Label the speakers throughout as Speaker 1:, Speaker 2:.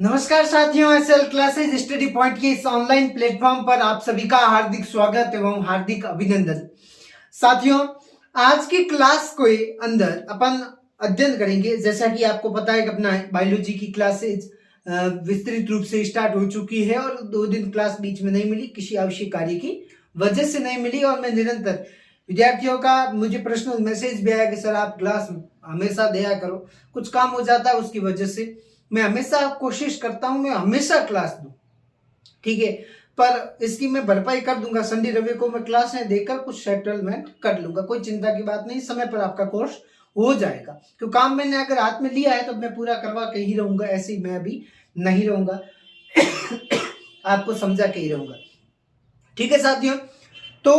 Speaker 1: नमस्कार साथियों, SL classes study point के इस ऑनलाइन प्लेटफॉर्म पर आप सभी का हार्दिक स्वागत एवं हार्दिक अभिनंदन। साथियों, आज की क्लास के अंदर अपन अध्ययन करेंगे। जैसा कि आपको पता है कि अपना बायोलॉजी की क्लासेज विस्तृत रूप से स्टार्ट हो चुकी है और 2 दिन क्लास बीच में नहीं मिली, किसी आवश्यक कार्य की वजह से नहीं मिली। और मैं निरंतर विद्यार्थियों का मुझे पर्सनल मैसेज भी आया कि सर आप क्लास हमेशा दिया करो, कुछ काम हो जाता है उसकी वजह से मैं हमेशा कोशिश करता हूं, मैं हमेशा क्लास दूं, ठीक है। पर इसकी मैं भरपाई कर दूंगा। संडे रवि को मैं क्लासें देकर कुछ सेटलमेंट कर लूंगा, कोई चिंता की बात नहीं। समय पर आपका कोर्स हो जाएगा, क्योंकि काम मैंने अगर हाथ में लिया है तो मैं पूरा करवा के ही रहूंगा। ऐसे ही मैं अभी नहीं रहूंगा आपको समझा के ही रहूंगा, ठीक है साथियों। तो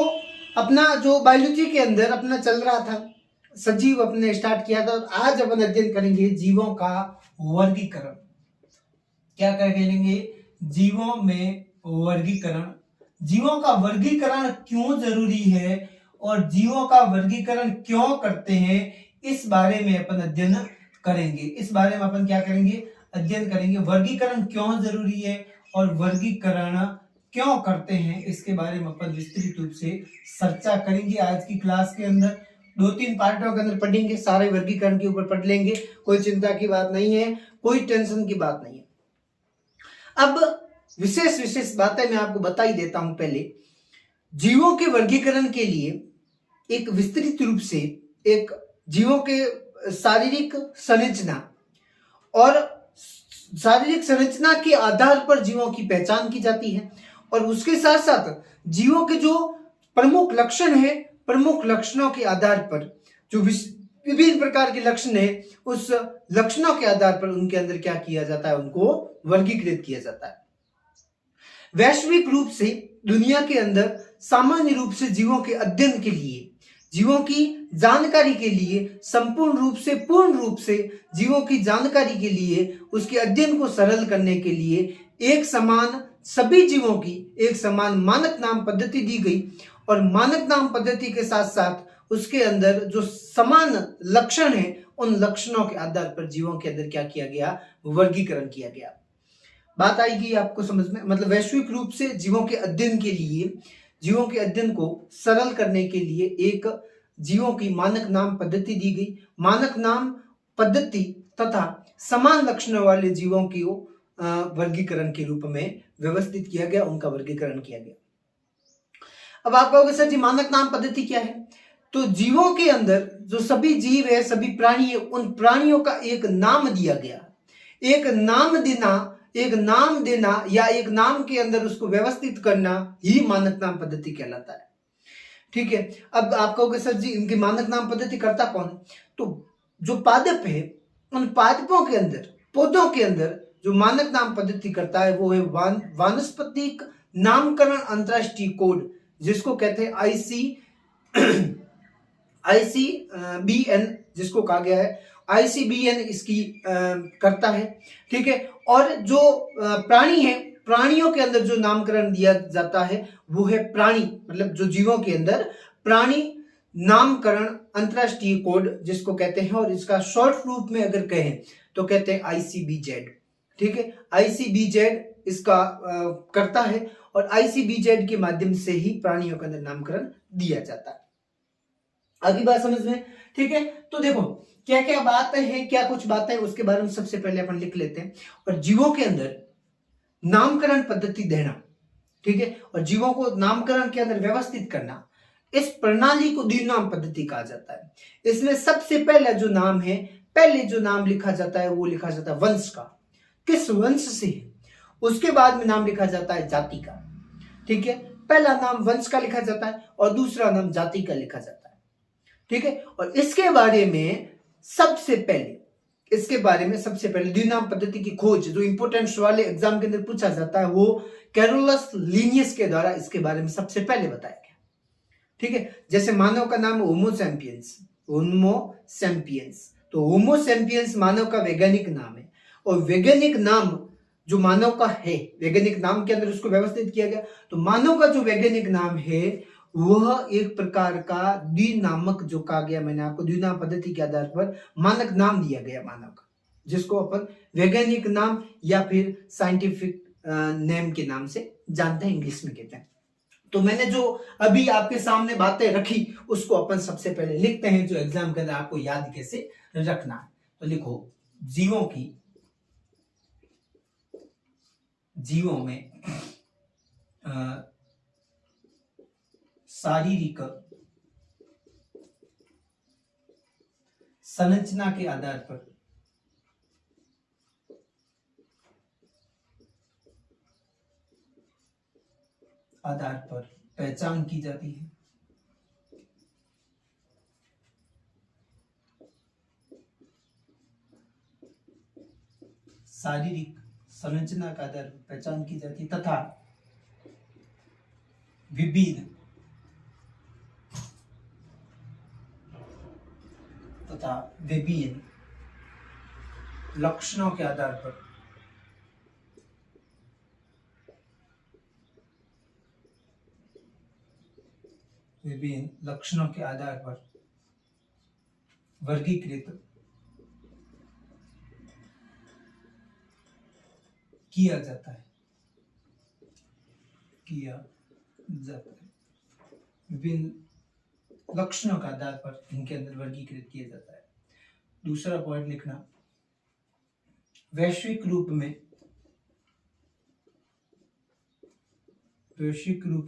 Speaker 1: अपना जो बायोलॉजी के अंदर अपना चल रहा था, सजीव अपने स्टार्ट किया था। आज अपन अध्ययन करेंगे जीवों का वर्गीकरण। क्या करेंगे? जीवों में वर्गीकरण। जीवों का वर्गीकरण क्यों जरूरी है और जीवों का वर्गीकरण क्यों करते हैं, इस बारे में अपन अध्ययन करेंगे। इस बारे में अपन क्या करेंगे? अध्ययन करेंगे। वर्गीकरण क्यों जरूरी है और वर्गीकरण क्यों करते हैं, इसके बारे में अपन विस्तृत रूप से चर्चा करेंगे आज की क्लास के अंदर। 2-3 पार्टों के अंदर पढ़ेंगे, सारे वर्गीकरण के ऊपर पढ़ लेंगे, कोई चिंता की बात नहीं है, कोई टेंशन की बात नहीं है। अब विशेष बातें मैं आपको बता ही देता हूं। पहले जीवों के वर्गीकरण के लिए एक विस्तृत रूप से एक जीवों के शारीरिक संरचना और शारीरिक संरचना के आधार पर जीवों की पहचान की जाती है, और उसके साथ साथ जीवों के जो प्रमुख लक्षण है, प्रमुख लक्षणों के आधार पर जो विभिन्न प्रकार के लक्षण है, उस लक्षणों के आधार पर उनके अंदर क्या किया जाता है, उनको वर्गीकृत किया जाता है। वैश्विक रूप से दुनिया के अंदर सामान्य रूप से जीवों के अध्ययन के लिए, जीवों की जानकारी के लिए, संपूर्ण रूप से पूर्ण रूप से जीवों की जानकारी के लिए, उसके अध्ययन को सरल करने के लिए एक समान सभी जीवों की एक समान मानक नाम पद्धति दी गई। और मानक नाम पद्धति के साथ साथ उसके अंदर जो समान लक्षण है, उन लक्षणों के आधार पर जीवों के अंदर क्या किया गया? वर्गीकरण किया गया। बात आएगी आपको समझ में? मतलब वैश्विक रूप से जीवों के अध्ययन के लिए, जीवों के अध्ययन को सरल करने के लिए एक जीवों की मानक नाम पद्धति दी गई। मानक नाम पद्धति तथा समान लक्षणों वाले जीवों की वर्गीकरण के रूप में व्यवस्थित किया गया, उनका वर्गीकरण किया गया। अब आप कहोगे सर जी मानक नाम पद्धति क्या है? तो जीवों के अंदर जो सभी जीव है, सभी प्राणी है, उन प्राणियों का एक नाम दिया गया। एक नाम देना या एक नाम के अंदर उसको व्यवस्थित करना ही मानक नाम पद्धति कहलाता है, ठीक है। अब आप कहोगे सर जी इनकी मानक नाम पद्धति करता कौन है? तो जो पादप है, उन पादपों के अंदर, पौधों के अंदर जो मानक नाम पद्धति करता है वो है वानस्पतिक नामकरण अंतरराष्ट्रीय कोड, जिसको कहते हैं ICBN, जिसको कहा गया है ICBN इसकी करता है, ठीक है। और जो प्राणी है, प्राणियों के अंदर जो नामकरण दिया जाता है वो है प्राणी, मतलब जो जीवों के अंदर प्राणी नामकरण अंतरराष्ट्रीय कोड जिसको कहते हैं, और इसका शॉर्ट रूप में अगर कहें तो कहते हैं ICBZ, ठीक है। ICBZ इसका करता है और ICBZ के माध्यम से ही प्राणियों के अंदर नामकरण दिया जाता है। अगली बात समझ में, ठीक है। तो देखो क्या क्या बातें हैं, क्या कुछ बातें हैं, उसके बारे में सबसे पहले अपन लिख लेते हैं। और जीवों के अंदर नामकरण पद्धति देना, ठीक है, और जीवों को नामकरण के अंदर व्यवस्थित करना, इस प्रणाली को द्विनाम पद्धति कहा जाता है। इसमें सबसे पहले जो नाम है, पहले जो नाम लिखा जाता है वो लिखा जाता है वंश का, किस वंश से है, उसके बाद में नाम लिखा जाता है जाति का, ठीक है। पहला नाम वंश का लिखा जाता है और दूसरा नाम जाति का लिखा जाता है, ठीक है। और इसके बारे में सबसे पहले द्विनाम पद्धति की खोज जो इंपोर्टेंस वाले एग्जाम के अंदर पूछा जाता है, वो कैरोलस लिनियस के द्वारा इसके बारे में सबसे पहले बताया गया, ठीक है। जैसे मानव का नाम होमो सैपियंस, तो होमो सैपियंस मानव का वैज्ञानिक नाम है, और वैज्ञानिक नाम जो मानव का है, वैज्ञानिक नाम के अंदर उसको व्यवस्थित किया गया। तो मानव का जो वैज्ञानिक नाम है वह एक प्रकार का द्विनामक, जो कहा गया मैंने आपको, द्विनाम पद्धति के आधार पर मानक नाम दिया गया मानव का, जिसको अपन वैज्ञानिक नाम या फिर साइंटिफिक नेम के नाम से जानते हैं, इंग्लिश में कहते हैं। तो मैंने जो अभी आपके सामने बातें रखी उसको अपन सबसे पहले लिखते हैं, जो एग्जाम के अंदर आपको याद कैसे रखना है। तो लिखो, जीवों में शारीरिक संरचना के आधार पर पहचान की जाती है। शारीरिक संरचना का आधार पर पहचान की जाती तथा विभिन्न लक्षणों के आधार पर वर्गीकृत किया जाता है। विभिन्न लक्षणों के आधार पर इनके अंदर वर्गीकृत किया जाता है। दूसरा पॉइंट लिखना, वैश्विक रूप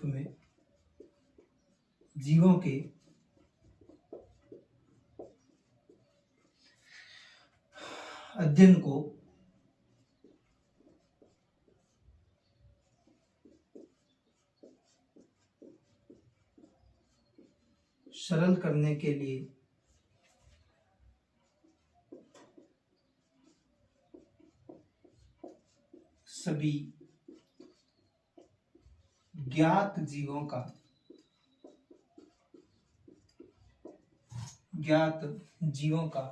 Speaker 1: में जीवों के अध्ययन को सरल करने के लिए सभी ज्ञात जीवों का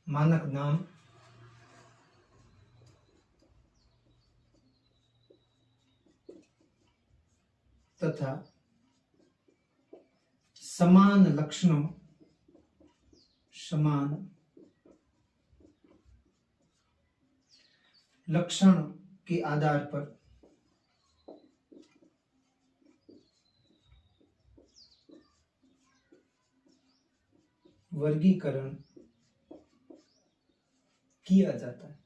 Speaker 1: मानक नाम तथा समान लक्षण के आधार पर वर्गीकरण किया जाता है।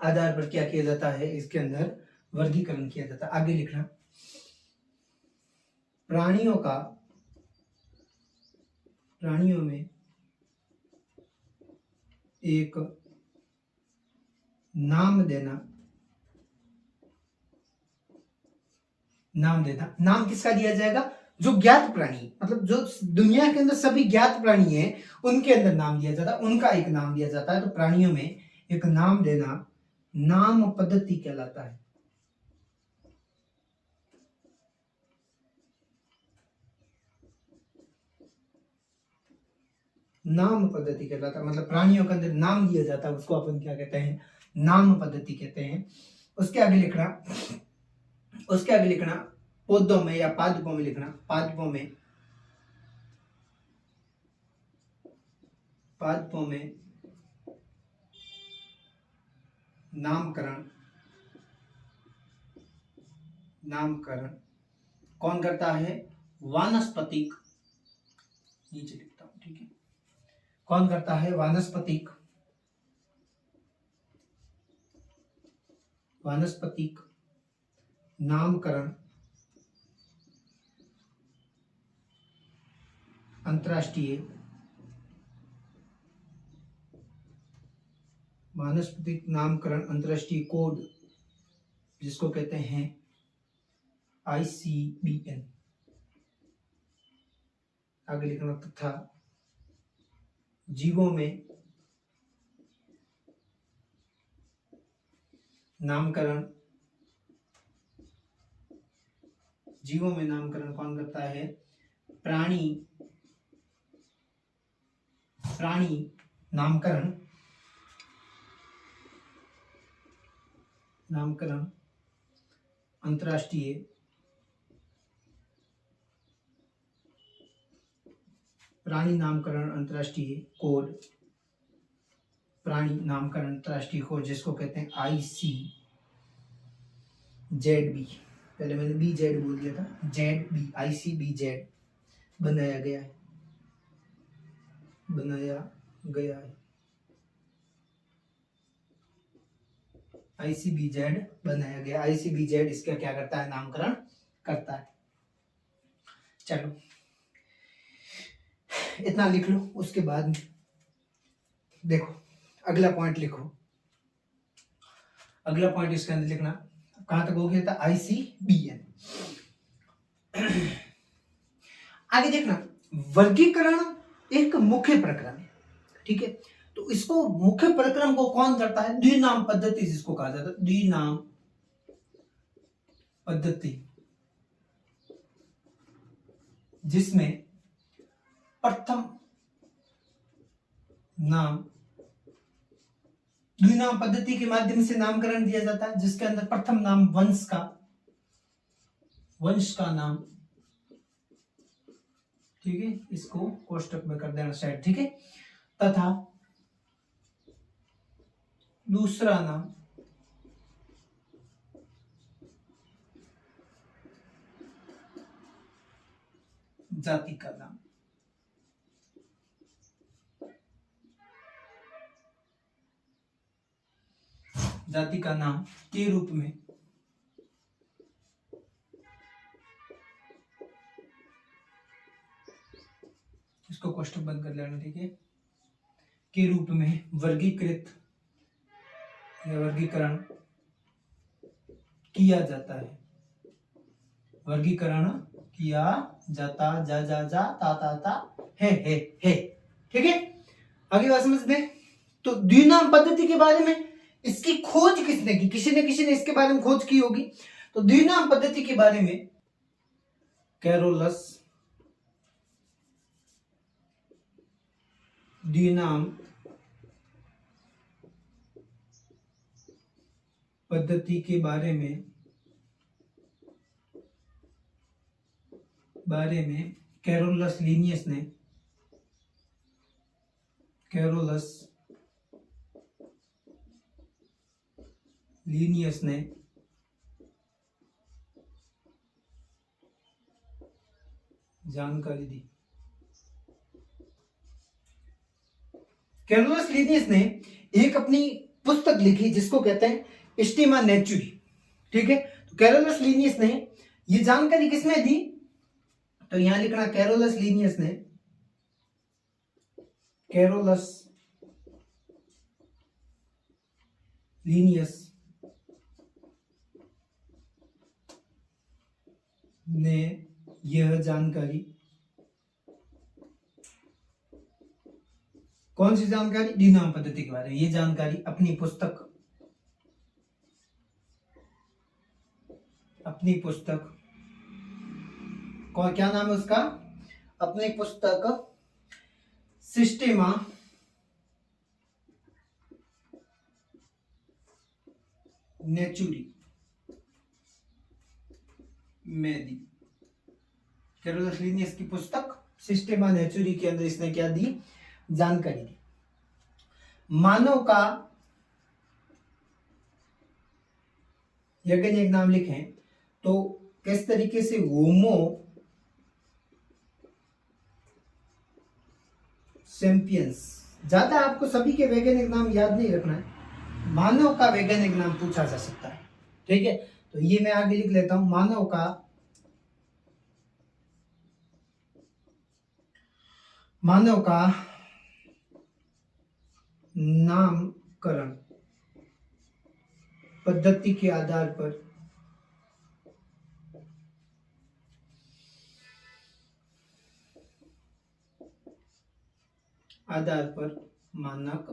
Speaker 1: आधार पर क्या किया जाता है, इसके अंदर वर्गीकरण किया जाता है। आगे लिखना, प्राणियों में एक नाम देना नाम किसका दिया जाएगा, जो ज्ञात प्राणी, मतलब जो दुनिया के अंदर सभी ज्ञात प्राणी हैं उनके अंदर नाम दिया जाता है, उनका एक नाम दिया जाता है। तो प्राणियों में एक नाम देना नाम पद्धति कहलाता है। नाम पद्धति कहलाता है, मतलब प्राणियों के अंदर नाम दिया जाता है, उसको अपन क्या कहते हैं, नाम पद्धति कहते हैं। उसके आगे लिखना पौधों में या पादपों में लिखना, पादपों में नामकरण कौन करता है, वानस्पतिक, नीचे लिखता हूं, ठीक है, कौन करता है, वानस्पतिक नामकरण अंतरराष्ट्रीय कोड, जिसको कहते हैं ICBN। आगे लिखना, तथा जीवों में नामकरण कौन करता है, प्राणी नामकरण अंतर्राष्ट्रीय प्राणी नामकरण अंतर्राष्ट्रीय कोड, प्राणी नामकरण अंतर्राष्ट्रीय कोड जिसको कहते हैं ICZB, पहले मैंने BZ बोल दिया था, ZB, ICBZ बनाया गया है, ICBZ बनाया गया। ICBZ इसका क्या करता है, नामकरण करता है। चलो इतना लिख लो, उसके बाद देखो अगला पॉइंट लिखो। अगला पॉइंट इसके अंदर लिखना, कहां तक हो गया था, ICBN। आगे देखना, वर्गीकरण एक मुख्य प्रक्रम है, ठीक है। तो इसको मुख्य प्रक्रम को कौन करता है, द्विनाम पद्धति जिसको कहा जाता है, द्विनाम पद्धति, जिसमें प्रथम नाम, द्विनाम पद्धति के माध्यम से नामकरण दिया जाता है, जिसके अंदर प्रथम नाम वंश का नाम, ठीक है, इसको कोष्टक में कर देना साइड, ठीक है, तथा दूसरा नाम जाति का नाम, जाति का नाम के रूप में इसको कोष्टक बंद कर लेना, ठीक है, के रूप में वर्गीकृत या वर्गीकरण किया जाता है, वर्गीकरण किया जाता, जा जा जा ता ता ता है, ठीक है। आगे बात समझ में। तो द्विनाम पद्धति के बारे में इसकी खोज किसने की, किसी ने इसके बारे में खोज की होगी। तो द्विनाम पद्धति के बारे में कैरोलस द्विनाम पद्धति के बारे में कैरोलस लीनियस ने जानकारी दी। कैरोलस लीनियस ने एक अपनी पुस्तक लिखी जिसको कहते हैं स्टीमा नेचुरी, ठीक है। तो कैरोलस लीनियस ने ये जानकारी किसमें दी, तो यहां लिखना, कैरोलस लीनियस ने यह जानकारी, कौन सी जानकारी, द्विनाम पद्धति के बारे में, ये जानकारी अपनी पुस्तक क्या नाम है उसका, अपनी पुस्तक सिस्टेमा नेचुरी में दी। कैरोलस लीनियस की पुस्तक सिस्टेमा नेचुरी के अंदर इसने क्या दी, जानकारी दी। मानव का यज्ञ एक नाम लिखें तो किस तरीके से होमो सेम्पियंस, ज्यादा आपको सभी के वैज्ञानिक नाम याद नहीं रखना है, मानव का वैज्ञानिक नाम पूछा जा सकता है, ठीक है। तो ये मैं आगे लिख लेता हूं, मानव का नामकरण पद्धति के आधार पर मानक,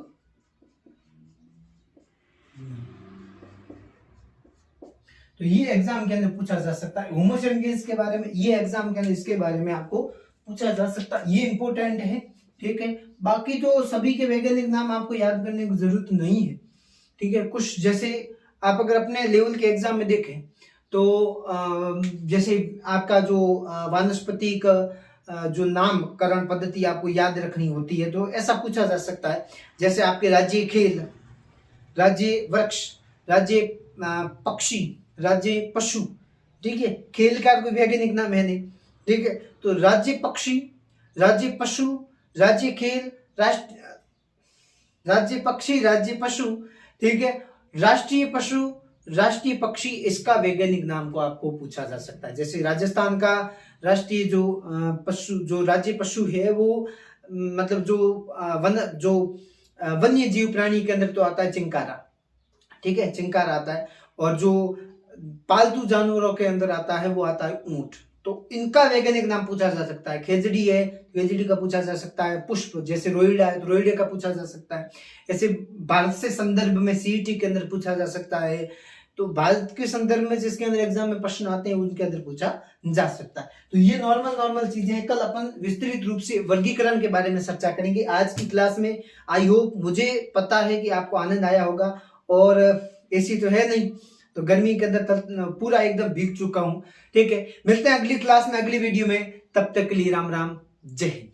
Speaker 1: तो ये एग्जाम के अंदर पूछा जा सकता है। होमो सेपियंस के बारे में ये एग्जाम के अंदर इसके बारे में आपको पूछा जा सकता है, ये इंपॉर्टेंट है, ठीक है। बाकी तो सभी के वैज्ञानिक नाम आपको याद करने की जरूरत नहीं है, ठीक है। कुछ जैसे आप अगर अपने लेवल के एग्जाम में देखें तो जैसे आपका जो वानस्पति का जो नामकरण पद्धति आपको याद रखनी होती है, तो ऐसा पूछा जा सकता है। जैसे आपके राज्य खेल, राज्य वृक्ष, राज्य पक्षी, राज्य पशु, ठीक है। खेल का कोई वैज्ञानिक नाम है नहीं, ठीक है। तो राज्य पक्षी, राज्य पशु, राज्य खेल, राज्य पक्षी, राज्य पशु, ठीक है। राष्ट्रीय पशु, राष्ट्रीय पक्षी, इसका वैज्ञानिक नाम को आपको पूछा जा सकता है। जैसे राजस्थान का राष्ट्रीय जो पशु, जो राज्य पशु है, वो मतलब जो वन्य जीव प्राणी के अंदर तो आता है चिंकारा, ठीक है, चिंकारा आता है। और जो पालतू जानवरों के अंदर आता है वो आता है ऊंट। तो इनका वैज्ञानिक नाम पूछा जा सकता है। खेजड़ी है, खेजड़ी का पूछा जा सकता है। पुष्प जैसे रोइडा है तो रोइडे का पूछा जा सकता है। ऐसे भारत से संदर्भ में सीईटी के अंदर पूछा जा सकता है। तो भारत के संदर्भ में जिसके अंदर एग्जाम में प्रश्न आते हैं उनके अंदर पूछा जा सकता है। तो ये नॉर्मल चीजें हैं। कल अपन विस्तृत रूप से वर्गीकरण के बारे में चर्चा करेंगे आज की क्लास में। आई होप, मुझे पता है कि आपको आनंद आया होगा। और ऐसी तो है नहीं, तो गर्मी के अंदर पूरा एकदम भीग चुका हूं, ठीक है। मिलते हैं अगली क्लास में, अगली वीडियो में। तब तक के लिए राम राम, जय हिंद।